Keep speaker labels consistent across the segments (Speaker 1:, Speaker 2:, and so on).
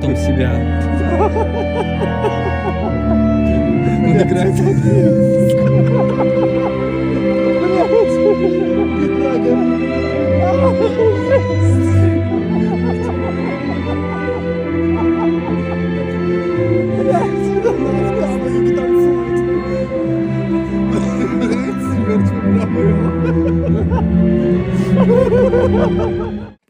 Speaker 1: потом себя. Надо играть.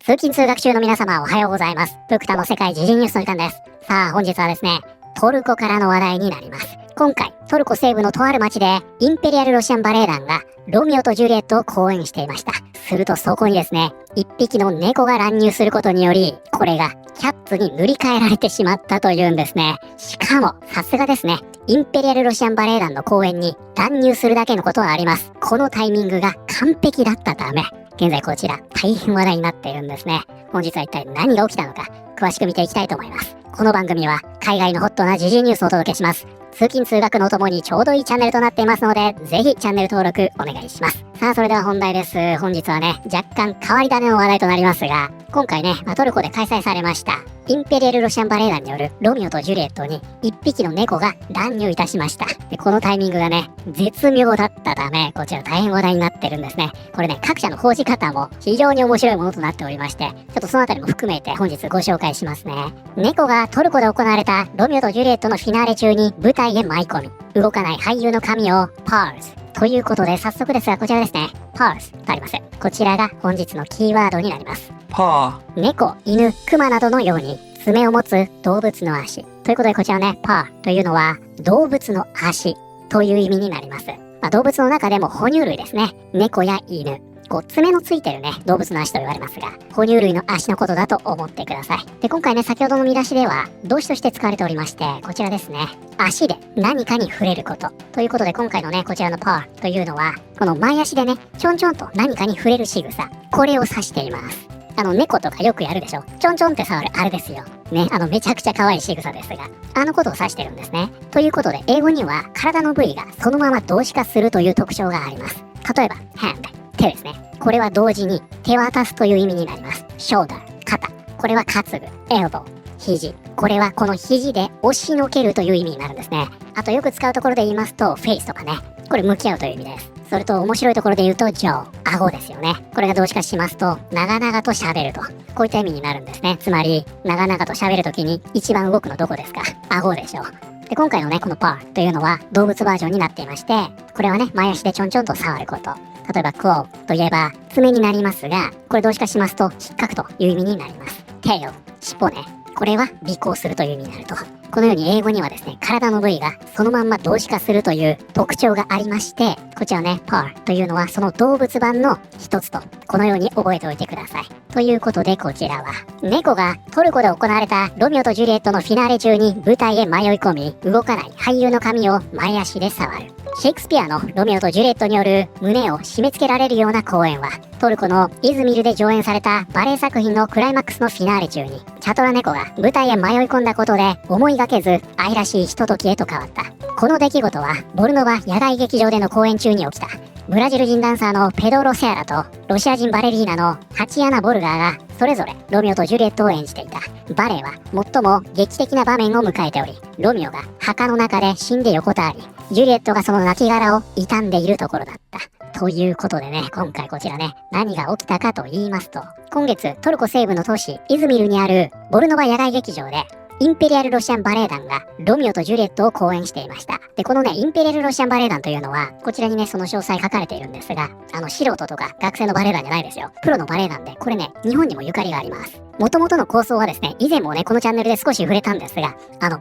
Speaker 2: 通勤通学中の皆様おはようございます。プクタの世界時事ニュースの時間です。さあ本日はですね、トルコからの話題になります。今回トルコ西部のとある町でインペリアルロシアンバレエ団がロミオとジュリエットを公演していました。するとそこにですね、一匹の猫が乱入することにより、これがキャッツに塗り替えられてしまったというんですね。しかもさすがですね、インペリアルロシアンバレエ団の公演に乱入するだけのことはあります。このタイミングが完璧だったため、現在こちら大変話題になっているんですね。本日は一体何が起きたのか詳しく見ていきたいと思います。この番組は海外のホットな時事ニュースをお届けします。通勤通学のともにちょうどいいチャンネルとなっていますので、ぜひチャンネル登録お願いします。さあそれでは本題です。本日はね、若干変わり種の話題となりますが、今回ね、トルコで開催されましたインペリアルロシアンバレエ団によるロミオとジュリエットに一匹の猫が乱入いたしました。でこのタイミングがね、絶妙だったため、こちら大変話題になってるんですね。これね、各社の報じ方も非常に面白いものとなっておりまして、ちょっとそのあたりも含めて本日ご紹介しますね。猫がトルコで行われたロミオとジュリエットのフィナーレ中に舞台へ舞い込み、動かない俳優の髪をパーズということで、早速ですがこちらですね、パーズとあります。こちらが本日のキーワードになります。
Speaker 1: パ
Speaker 2: 猫、犬、クマなどのように爪を持つ動物の足ということで、こちらね、パーというのは動物の足という意味になります。動物の中でも哺乳類ですね。猫や犬、爪のついてるね、動物の足と言われますが、哺乳類の足のことだと思ってください。で、今回ね、先ほどの見出しでは動詞として使われておりまして、こちらですね、足で何かに触れることということで、今回のね、こちらのパーというのは、この前足でね、ちょんちょんと何かに触れる仕草、これを指しています。猫とかよくやるでしょ。ちょんちょんって触るあれですよ。ね、めちゃくちゃ可愛い仕草ですが、ことを指してるんですね。ということで、英語には体の部位がそのまま動詞化するという特徴があります。例えば、hand、手ですね。これは同時に手渡すという意味になります。shoulder、肩。これは担ぐ。elbow、肘。これはこの肘で押しのけるという意味になるんですね。あとよく使うところで言いますと、face とかね。これ向き合うという意味です。それと面白いところで言うと jaw、顎ですよね。これが動詞化しますと、長々と喋ると。こういった意味になるんですね。つまり、長々と喋るときに一番動くのどこですか？顎でしょ。で、今回のね、このパーというのは動物バージョンになっていまして、これはね、前足でちょんちょんと触ること。例えば、claw といえば爪になりますが、これ動詞化しますと、引っかくという意味になります。tail、尻尾ね。これは尾行するという意味になると。このように英語にはですね、体の部位がそのまんま動詞化するという特徴がありまして、こちらね、パーというのはその動物版の一つと、このように覚えておいてください。ということで、こちらは猫がトルコで行われたロミオとジュリエットのフィナーレ中に舞台へ迷い込み、動かない俳優の髪を前足で触る。シェイクスピアのロミオとジュリエットによる胸を締め付けられるような公演は、トルコのイズミルで上演されたバレエ作品のクライマックスのフィナーレ中に、チャトラ猫が舞台へ迷い込んだことで思いがけず愛らしいひとときへと変わった。この出来事はボルノバ野外劇場での公演中に起きた。ブラジル人ダンサーのペドロ・セアラとロシア人バレリーナのタチアナ・ボルガーがそれぞれロミオとジュリエットを演じていた。バレエは最も劇的な場面を迎えており、ロミオが墓の中で死んで横たわり、ジュリエットがその亡骸を悼んでいるところだった。ということでね、今回こちらね、何が起きたかと言いますと、今月トルコ西部の都市イズミルにあるボルノバ野外劇場でインペリアルロシアンバレエ団がロミオとジュリエットを公演していました。で、このね、インペリアルロシアンバレエ団というのは、こちらにね、その詳細書かれているんですが、素人とか学生のバレエ団じゃないですよ。プロのバレエ団で、これね、日本にもゆかりがあります。元々の構想はですね、以前もね、このチャンネルで少し触れたんですが、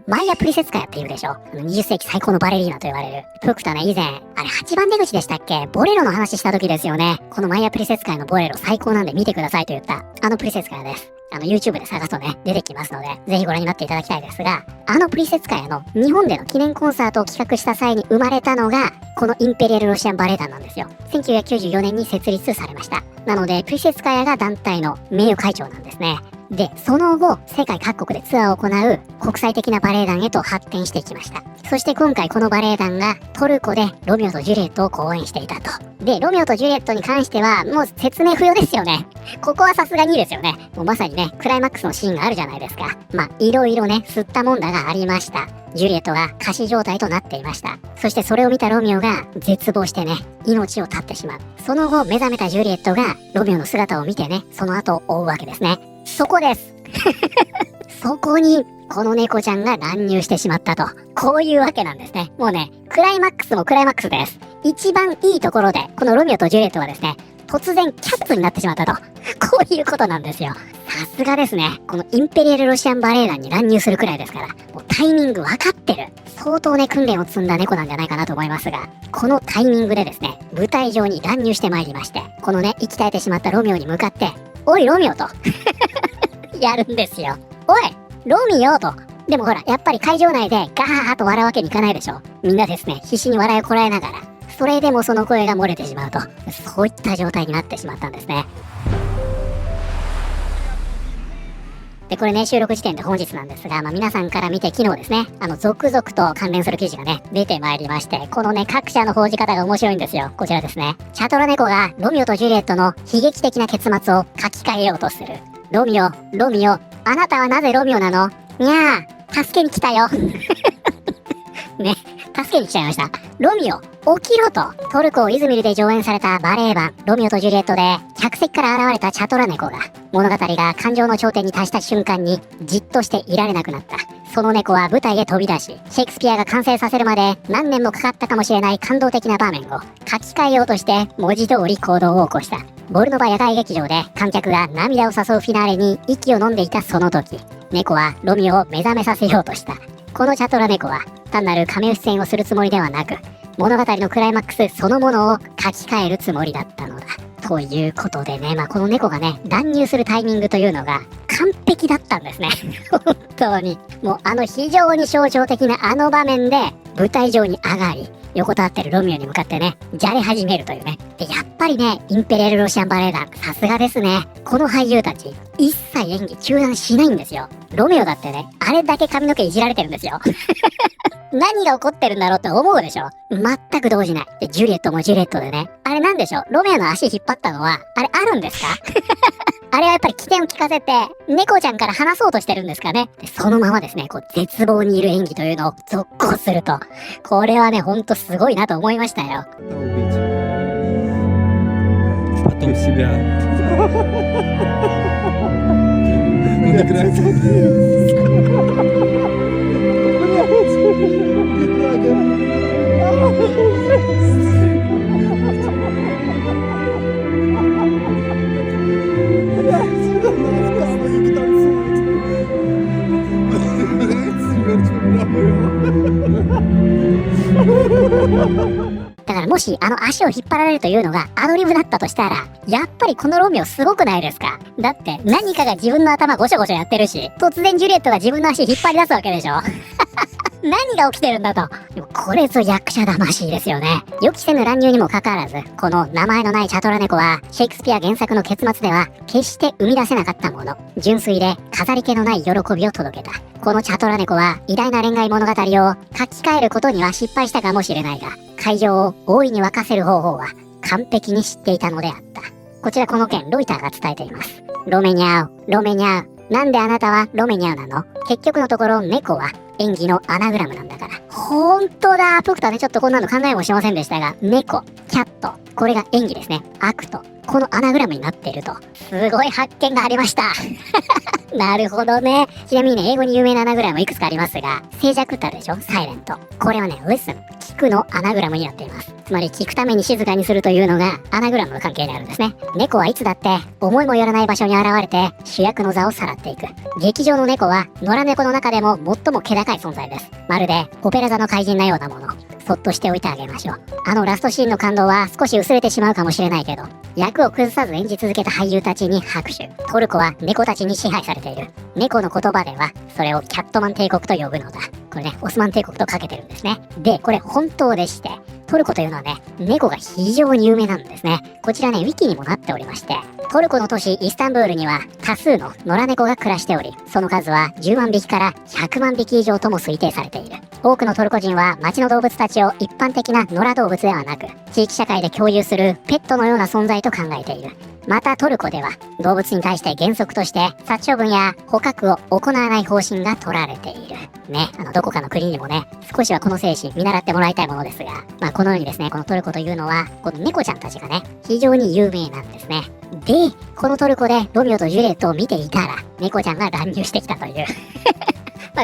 Speaker 2: マイヤ・プリセツカヤっていうでしょ。20世紀最高のバレリーナと言われる。プクタね、以前、あれ8番出口でしたっけ？ボレロの話した時ですよね。このマイヤ・プリセツカヤのボレロ最高なんで見てくださいと言った、プリセツカヤです。YouTube で探すとね、出てきますので、ぜひご覧になっていただきたいですが、プリセツカヤの日本での記念コンサートを企画した際に生まれたのが、このインペリアルロシアンバレエ団なんですよ。1994年に設立されました。なので、プリセツカヤが団体の名誉会長なんですね。で、その後、世界各国でツアーを行う国際的なバレエ団へと発展していきました。そして今回このバレエ団がトルコでロミオとジュリエットを公演していたと。で、ロミオとジュリエットに関してはもう説明不要ですよね。ここはさすがにですよね。もうまさにね、クライマックスのシーンがあるじゃないですか。まあ、いろいろね、吸ったもんだがありました。ジュリエットが仮死状態となっていました。そしてそれを見たロミオが絶望してね、命を絶ってしまう。その後、目覚めたジュリエットがロミオの姿を見てね、その後を追うわけですね。そこですそこに、この猫ちゃんが乱入してしまったと。こういうわけなんですね。もうね、クライマックスもクライマックスです。一番いいところで、このロミオとジュリエットはですね、突然キャッツになってしまったと。こういうことなんですよ。さすがですね。このインペリアルロシアンバレエ団に乱入するくらいですから、もうタイミング分かってる。相当ね、訓練を積んだ猫なんじゃないかなと思いますが、このタイミングでですね、舞台上に乱入してまいりまして、このね、息絶えてしまったロミオに向かって、おいロミオと、やるんですよ。おいロミオと。でもほら、やっぱり会場内でガーッと笑うわけにいかないでしょ。みんなですね、必死に笑いをこらえながら、それでもその声が漏れてしまうと、そういった状態になってしまったんですね。で、これね、収録時点で本日なんですが、皆さんから見て昨日ですね、続々と関連する記事がね、出てまいりまして、このね、各社の報じ方が面白いんですよ。こちらですね。チャトラ猫がロミオとジュリエットの悲劇的な結末を書き換えようとする。ロミオ、ロミオ、あなたはなぜロミオなの？にゃー、助けに来たよ。ね、助けに来ちゃいました。ロミオ、起きろと。トルコ・イズミルで上演されたバレエ版、ロミオとジュリエットで、客席から現れたチャトラ猫が、物語が感情の頂点に達した瞬間に、じっとしていられなくなった。その猫は舞台へ飛び出し、シェイクスピアが完成させるまで何年もかかったかもしれない感動的な場面を書き換えようとして、文字通り行動を起こした。ボルノバ野外劇場で観客が涙を誘うフィナーレに息を飲んでいたその時、猫はロミオを目覚めさせようとした。このチャトラ猫は単なる仮面出演をするつもりではなく、物語のクライマックスそのものを書き換えるつもりだったのだ。ということでね、この猫がね、乱入するタイミングというのが完璧だったんですね。本当に。もう非常に象徴的な場面で舞台上に上がり、横たわってるロミオに向かってね、じゃれ始めるというね。で、やっぱりね、インペリアルロシアンバレエ団、さすがですね。この俳優たち、一切演技中断しないんですよ。ロミオだってね、あれだけ髪の毛いじられてるんですよ。何が起こってるんだろうって思うでしょ。全く動じない。で、ジュリエットもジュリエットでね、あれなんでしょう、ロミオの足引っ張ったのは、あれあるんですか？あれはやっぱり起点を聞かせて、猫ちゃんから離そうとしてるんですかね。で、そのままですね、絶望にいる演技というのを続行すると。これはね、ほんとすごいなと思いましたよ。
Speaker 1: Потом себя. Он играет. Бляд.
Speaker 2: だからもし足を引っ張られるというのがアドリブだったとしたら、やっぱりこのロミオすごくないですか？だって何かが自分の頭ゴショゴショやってるし、突然ジュリエットが自分の足引っ張り出すわけでしょ。何が起きてるんだと。でもこれぞ役者魂ですよね。予期せぬ乱入にもかかわらず、この名前のないチャトラ猫は、シェイクスピア原作の結末では、決して生み出せなかったもの。純粋で飾り気のない喜びを届けた。このチャトラ猫は、偉大な恋愛物語を書き換えることには失敗したかもしれないが、会場を大いに沸かせる方法は、完璧に知っていたのであった。こちらこの件、ロイターが伝えています。ロメニャオ、ロメニャオ。なんであなたはロメニャオなの？結局のところ、猫は演技のアナグラムなんだから。ほんとだ。僕とはね、ちょっとこんなの考えもしませんでしたが、猫、キャット、これが演技ですね。アクト、このアナグラムになっていると。すごい発見がありました。なるほどね。ちなみにね、英語に有名なアナグラムいくつかありますが、静寂ってあるでしょ？サイレント。これはね、listen、聞くのアナグラムになっています。つまり聞くために静かにするというのがアナグラムの関係にあるんですね。猫はいつだって思いもよらない場所に現れて主役の座をさらっていく。劇場の猫は野良猫の中でも最も気高い存在です。まるでオペラ座の怪人のようなもの。そっとしておいてあげましょう。ラストシーンの感動は少し薄れてしまうかもしれないけど、役を崩さず演じ続けた俳優たちに拍手。トルコは猫たちに支配されている。猫の言葉ではそれをキャットマン帝国と呼ぶのだ。これね、オスマン帝国とかけてるんですね。で、これ本当でして、トルコというのはね、猫が非常に有名なんですね。こちらね、ウィキにもなっておりまして、トルコの都市イスタンブールには多数の野良猫が暮らしており、その数は10万匹から100万匹以上とも推定されている。多くのトルコ人は街の動物たちを一般的な野良動物ではなく、地域社会で共有するペットのような存在と考えている。またトルコでは動物に対して原則として殺処分や捕獲を行わない方針が取られている。ね、どこかの国にもね、少しはこの精神見習ってもらいたいものですが、このようにですね、このトルコというのは、この猫ちゃんたちがね、非常に有名なんですね。で、このトルコでロミオとジュリエットを見ていたら、猫ちゃんが乱入してきたという。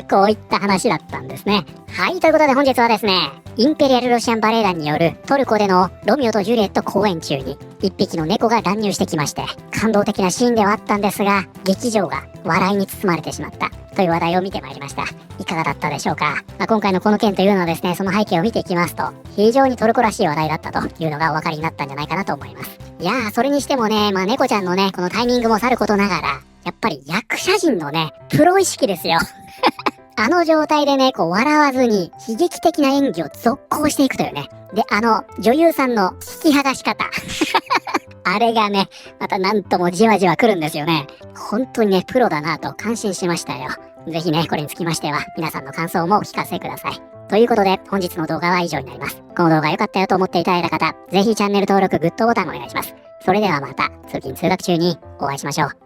Speaker 2: こういった話だったんですね。はい、ということで本日はですね、インペリアルロシアンバレエ団によるトルコでのロミオとジュリエット公演中に一匹の猫が乱入してきまして、感動的なシーンではあったんですが、劇場が笑いに包まれてしまったという話題を見てまいりました。いかがだったでしょうか。今回のこの件というのはですね、その背景を見ていきますと、非常にトルコらしい話題だったというのがお分かりになったんじゃないかなと思います。いやー、それにしてもね、猫ちゃんのね、このタイミングもさることながら、やっぱり役者陣のね、プロ意識ですよ。あの状態でね、こう笑わずに悲劇的な演技を続行していくというね。で、女優さんの引き剥がし方。あれがね、またなんともじわじわ来るんですよね。本当にね、プロだなと感心しましたよ。ぜひね、これにつきましては、皆さんの感想もお聞かせください。ということで、本日の動画は以上になります。この動画良かったよと思っていただいた方、ぜひチャンネル登録、グッドボタンお願いします。それではまた、通勤通学中にお会いしましょう。